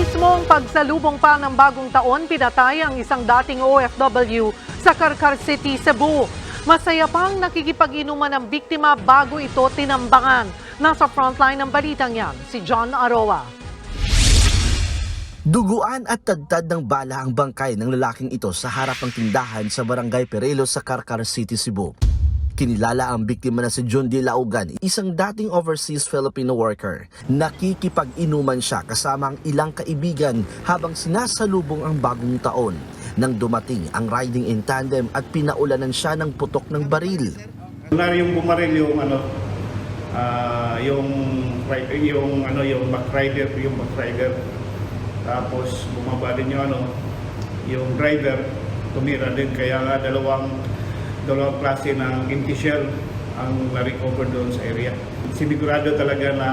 Mismong pagsalubong pa ng bagong taon, pinatay ang isang dating OFW sa Karkar City, Cebu. Masaya pang nakikipag-inuman ng biktima bago ito tinambangan. Nasa frontline ng balitang yan, si John Aroa. Duguan at tadtad ng bala ang bangkay ng lalaking ito sa harap ng tindahan sa Barangay Perelos sa Karkar City, Cebu. Kinilala ang biktima na si John D. Laugan, isang dating overseas Filipino worker. Nakikipag-inuman siya kasama ang ilang kaibigan habang sinasalubong ang bagong taon. Nang dumating ang riding in tandem at pinaulanan siya ng putok ng baril. Yung bumaril yung backrider. Tapos bumaba din yung driver, tumira din, kaya nga dalawang klase ng empty shell ang na-recover doon sa area. Sinigurado talaga na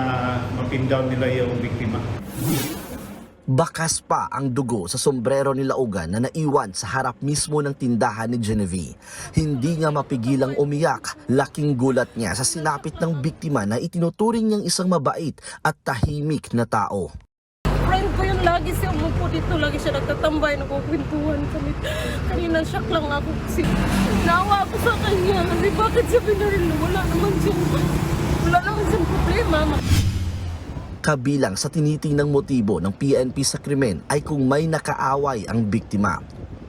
mapin down nila yung biktima. Bakas pa ang dugo sa sombrero ni Laugan na naiwan sa harap mismo ng tindahan ni Genevieve. Hindi nga mapigilang umiyak. Laking gulat niya sa sinapit ng biktima na itinuturing niyang isang mabait at tahimik na tao. Friend ko yun, lagi siya umupo dito, lagi siya nagtatambay, nagkukwentuhan kami. Kanina shock lang ako kasi nawa ako sa kanya kasi bakit siya binaril? Wala naman siyang problema. Kabilang sa tinitingnang motibo ng PNP sa krimen ay kung may nakaaway ang biktima.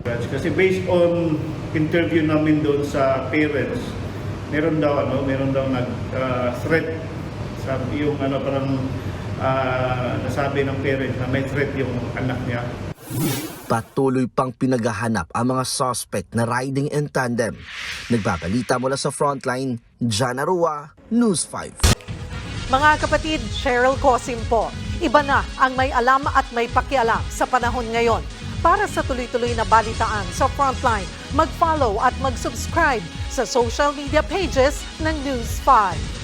Kasi based on interview namin doon sa parents, meron daw nag-threat. Sabi yung nasabi ng parents na may threat yung anak niya. Patuloy pang pinaghahanap ang mga suspect na riding in tandem. Nagbabalita mula sa frontline, John Aroa, News 5. Mga kapatid, Cheryl Cosim po. Iba na ang may alam at may pakialam sa panahon ngayon. Para sa tuloy-tuloy na balitaan sa Frontline, mag-follow at mag-subscribe sa social media pages ng News 5.